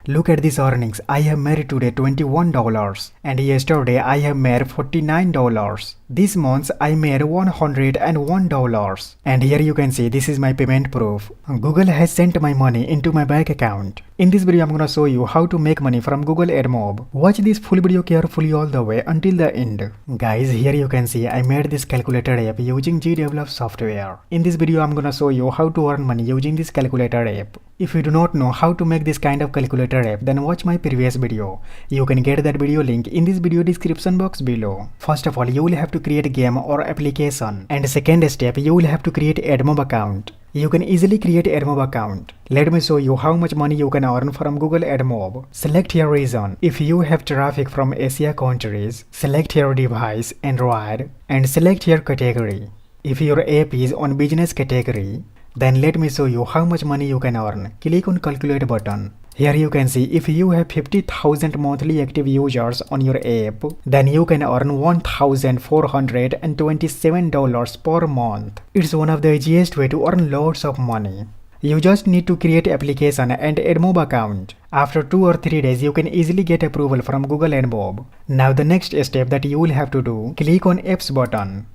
Look at these earnings. I have made today $21 and yesterday I have made $49. This month I made $101 and here you can see this is my payment proof. Google has sent my money into my bank account. In this video I'm gonna show you how to make money from Google AdMob. Watch this full video carefully all the way until the end. Guys, here you can see I made this calculator app using GDevelop software. In this video I'm gonna show you how to earn money using this calculator app. If you do not know how to make this kind of calculator app, then watch my previous video. You can get that video link in this video description box below. First of all, you will have to create a game or application. And second step, you will have to create AdMob account. You can easily create AdMob account. Let me show you how much money you can earn from Google AdMob. Select your region. If you have traffic from Asia countries, select your device, Android, and select your category. If your app is on business category, then let me show you how much money you can earn. Click on calculate button. Here you can see if you have 50,000 monthly active users on your app, then you can earn $1,427 per month. It's one of the easiest way to earn lots of money. You just need to create application and AdMob account. After 2 or 3 days, you can easily get approval from Google AdMob. Now the next step that you will have to do, click on apps button.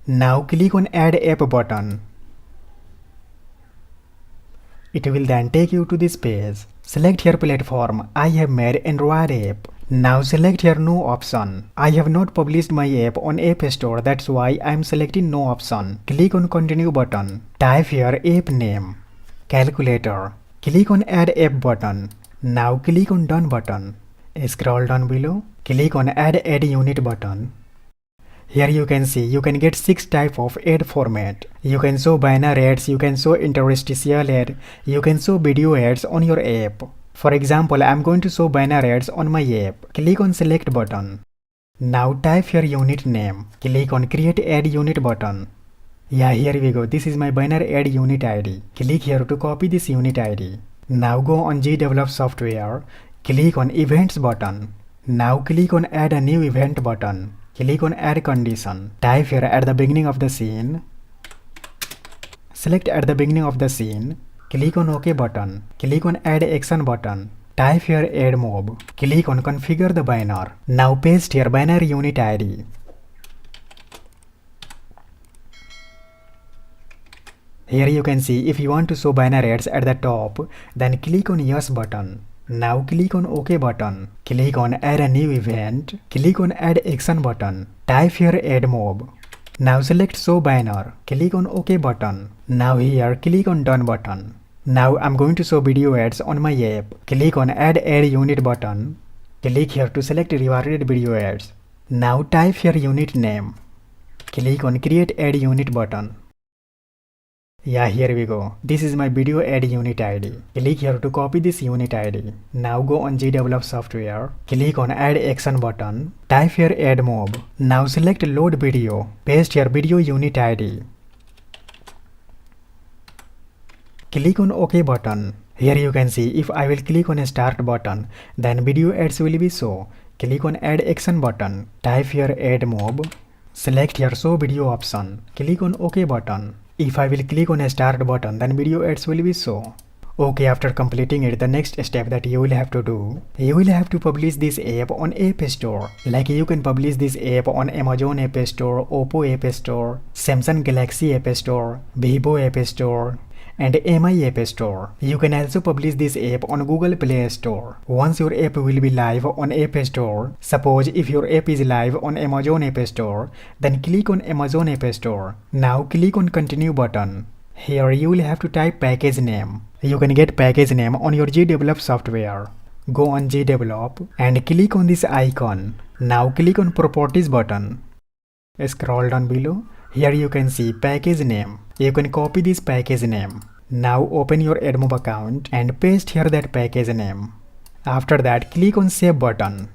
Now click on add app button. It will then take you to this page. Select your platform. I have made Android app. Now select your no option. I have not published my app on App Store, that's why I am selecting no option. Click on continue button. Type your app name. Calculator. Click on add app button. Now click on done button. Scroll down below. Click on add unit button. Here you can see you can get 6 type of ad format. You can show banner ads, you can show interstitial ad, you can show video ads on your app. For example, I am going to show banner ads on my app. Click on select button. Now type your unit name. Click on create ad unit button. Yeah, here we go. This is my banner ad unit ID. Click here to copy this unit ID. Now go on GDevelop software. Click on events button. Now click on add a new event button. Click on add condition. Type here at the beginning of the scene. Select at the beginning of the scene. Click on OK button. Click on add action button. Type here AdMob. Click on configure the banner. Now paste your banner unit ID. Here you can see if you want to show banner ads at the top, then click on yes button. Now click on OK button. Click on add a new event. Click on add action button. Type here AdMob. Now select show banner. Click on OK button. Now here click on done button. Now I'm going to show video ads on my app. Click on add unit button. Click here to select rewarded video ads. Now type your unit name. Click on create ad unit button. Yeah, here we go. This is my video ad unit ID. Click here to copy this unit ID. Now go on GDevelop software. Click on add action button. Type here AdMob. Now select load video. Paste your video unit ID. Click on OK button. Here you can see if I will click on a start button, then video ads will be shown. Click on add action button. Type here AdMob. Select your show video option. Click on OK button. If I will click on a start button, then video ads will be shown. Okay, after completing it, the next step that you will have to do, you will have to publish this app on App Store. Like you can publish this app on Amazon App Store, Oppo App Store, Samsung Galaxy App Store, Vivo App Store, and MI App Store. You can also publish this app on Google Play Store. Once your app will be live on App Store, suppose if your app is live on Amazon App Store, then click on Amazon App Store. Now click on continue button. Here you will have to type package name. You can get package name on your GDevelop software. Go on GDevelop and click on this icon. Now click on properties button. Scroll down below. Here you can see package name. You can copy this package name. Now open your AdMob account and paste here that package name. After that, click on save button.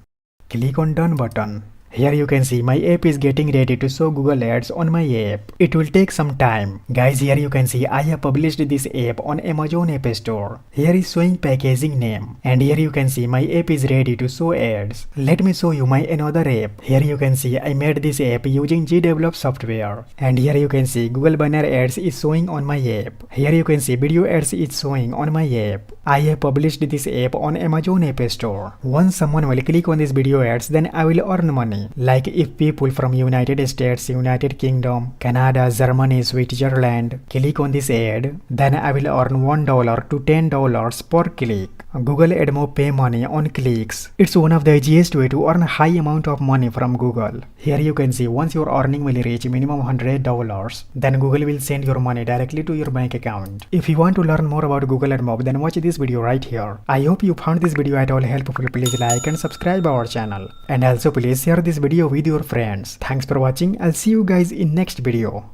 Click on done button. Here you can see my app is getting ready to show Google ads on my app. It will take some time. Guys, here you can see I have published this app on Amazon App Store. Here is showing packaging name. And here you can see my app is ready to show ads. Let me show you my another app. Here you can see I made this app using GDevelop software. And here you can see Google banner ads is showing on my app. Here you can see video ads is showing on my app. I have published this app on Amazon App Store. Once someone will click on this video ads, then I will earn money. Like if people from United States, United Kingdom, Canada, Germany, Switzerland click on this ad, then I will earn $1 to $10 per click. Google AdMob pay money on clicks. It's one of the easiest way to earn high amount of money from Google. Here you can see once your earning will reach minimum $100, then Google will send your money directly to your bank account. If you want to learn more about Google AdMob, then watch this video right here. I hope you found this video at all helpful. Please like and subscribe our channel. And also please share this video with your friends. Thanks for watching. I'll see you guys in next video.